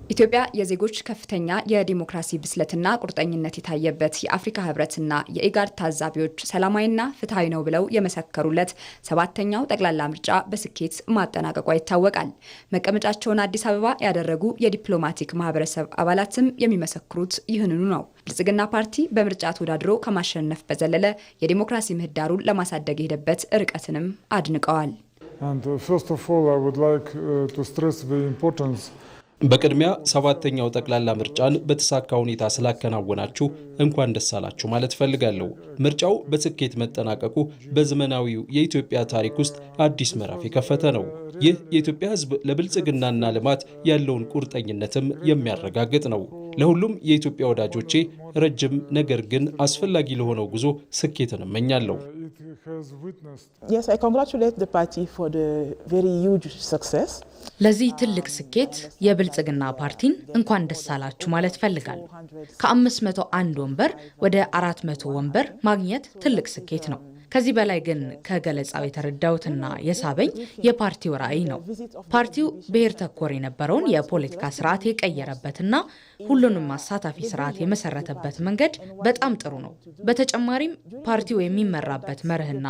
ኢትዮጵያ የዜጎች ከፍተኛ የዲሞክራሲ ብስለትና ቁርጠኝነት የታየበት የአፍሪካ ህብረትና የኢጋድ ታዛቢዎች ሰላማዊና ፍትሃዊ ነው ብለው የመሰከሩለት ሰባተኛው ጠቅላላ ምርጫ በስኬት ማጠናቀቋ ይታወቃል። መቀመጫቸውን አዲስ አበባ ያደረጉ የዲፕሎማቲክ ማህበረሰብ አባላትም የሚመሰክሩት ይህንኑ ነው። ብልጽግና ፓርቲ በምርጫ ተወዳድሮ ከማሸነፍ በዘለለ የዲሞክራሲ ምህዳሩን ለማሳደግ የሄደበት ርቀትንም አድንቀዋል። በቅድሚያ ሰባተኛው ጠቅላላ ምርጫን በተሳካ ሁኔታ ስላከናወናችሁ እንኳን ደስ አላችሁ ማለት ፈልጋለሁ። ምርጫው በስኬት መጠናቀቁ በዘመናዊው የኢትዮጵያ ታሪክ ውስጥ አዲስ ምዕራፍ የከፈተ ነው። ይህ የኢትዮጵያ ሕዝብ ለብልጽግናና ልማት ያለውን ቁርጠኝነትም የሚያረጋግጥ ነው። ለሁሉም የኢትዮጵያ ወዳጆቼ ረጅም ነገር ግን አስፈላጊ ለሆነው ጉዞ ስኬትን እመኛለሁ። Yes, I congratulate the party for the very huge success. ለዚህ ትልቅ ስኬት የብልጽግና ፓርቲን እንኳን ደስ አላችሁ ማለት ፈልጋለሁ። ከ501 ወንበር ወደ 400 ወንበር ማግኘት ትልቅ ስኬት ነው። ከዚህ በላይ ግን ከገለጻው የተረዳሁትና የሳበኝ የፓርቲው ራዕይ ነው። ፓርቲው ብሔር ተኮር የነበረውን የፖለቲካ ስርዓት የቀየረበትና ሁሉንም አሳታፊ ስርዓት የመሰረተበት መንገድ በጣም ጥሩ ነው። በተጨማሪም ፓርቲው የሚመራበት መርህና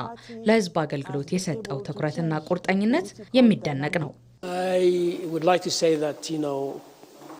ለህዝብ አገልግሎት የሰጠው ትኩረትና ቁርጠኝነት የሚደነቅ ነው።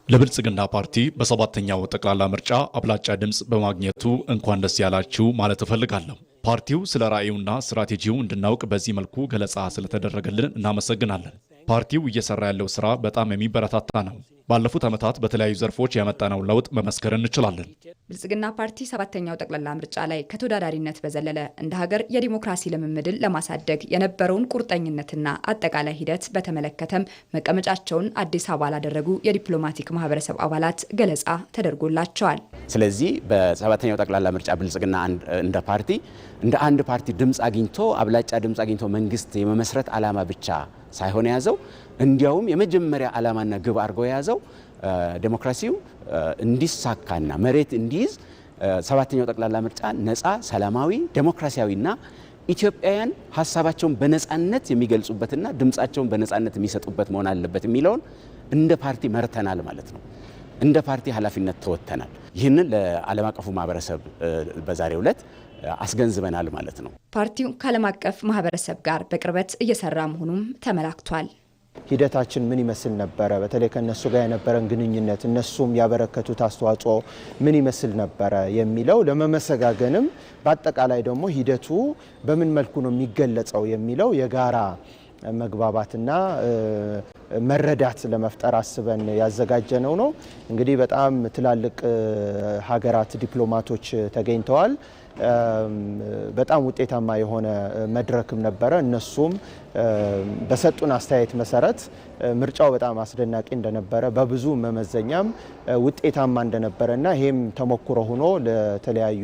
ለብልጽግና ፓርቲ በሰባተኛው ጠቅላላ ምርጫ አብላጫ ድምፅ በማግኘቱ እንኳን ደስ ያላችሁ ማለት እፈልጋለሁ። ፓርቲው ስለ ራዕዩና ስትራቴጂው እንድናውቅ በዚህ መልኩ ገለጻ ስለተደረገልን እናመሰግናለን። ፓርቲው እየሰራ ያለው ስራ በጣም የሚበረታታ ነው። ባለፉት ዓመታት በተለያዩ ዘርፎች ያመጣነው ለውጥ መመስከር እንችላለን። ብልጽግና ፓርቲ ሰባተኛው ጠቅላላ ምርጫ ላይ ከተወዳዳሪነት በዘለለ እንደ ሀገር የዲሞክራሲ ልምምድን ለማሳደግ የነበረውን ቁርጠኝነትና አጠቃላይ ሂደት በተመለከተም መቀመጫቸውን አዲስ አበባ ላደረጉ የዲፕሎማቲክ ማህበረሰብ አባላት ገለጻ ተደርጎላቸዋል። ስለዚህ በሰባተኛው ጠቅላላ ምርጫ ብልጽግና እንደ አንድ ፓርቲ ድምፅ አግኝቶ አብላጫ ድምፅ አግኝቶ መንግስት የመመስረት ዓላማ ብቻ ሳይሆን የያዘው እንዲያውም የመጀመሪያ ዓላማና ግብ አድርጎ የያዘው ዴሞክራሲው እንዲሳካና መሬት እንዲይዝ ሰባተኛው ጠቅላላ ምርጫ ነፃ፣ ሰላማዊ፣ ዴሞክራሲያዊና ኢትዮጵያውያን ሀሳባቸውን በነፃነት የሚገልጹበትና ድምፃቸውን በነፃነት የሚሰጡበት መሆን አለበት የሚለውን እንደ ፓርቲ መርተናል ማለት ነው። እንደ ፓርቲ ኃላፊነት ተወጥተናል። ይህንን ለዓለም አቀፉ ማህበረሰብ በዛሬው ዕለት አስገንዝበናል ማለት ነው። ፓርቲው ከዓለም አቀፍ ማህበረሰብ ጋር በቅርበት እየሰራ መሆኑም ተመላክቷል። ሂደታችን ምን ይመስል ነበረ? በተለይ ከነሱ ጋር የነበረን ግንኙነት፣ እነሱም ያበረከቱት አስተዋጽኦ ምን ይመስል ነበረ የሚለው ለመመሰጋገንም በአጠቃላይ ደግሞ ሂደቱ በምን መልኩ ነው የሚገለጸው የሚለው የጋራ መግባባትና መረዳት ለመፍጠር አስበን ያዘጋጀነው ነው። እንግዲህ በጣም ትላልቅ ሀገራት ዲፕሎማቶች ተገኝተዋል። በጣም ውጤታማ የሆነ መድረክም ነበረ። እነሱም በሰጡን አስተያየት መሰረት ምርጫው በጣም አስደናቂ እንደነበረ በብዙ መመዘኛም ውጤታማ እንደነበረና ይሄም ተሞክሮ ሆኖ ለተለያዩ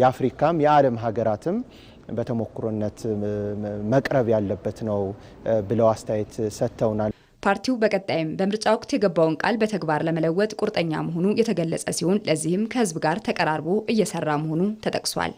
የአፍሪካም የዓለም ሀገራትም በተሞክሮነት መቅረብ ያለበት ነው ብለው አስተያየት ሰጥተውናል። ፓርቲው በቀጣይም በምርጫ ወቅት የገባውን ቃል በተግባር ለመለወጥ ቁርጠኛ መሆኑ የተገለጸ ሲሆን ለዚህም ከህዝብ ጋር ተቀራርቦ እየሰራ መሆኑ ተጠቅሷል።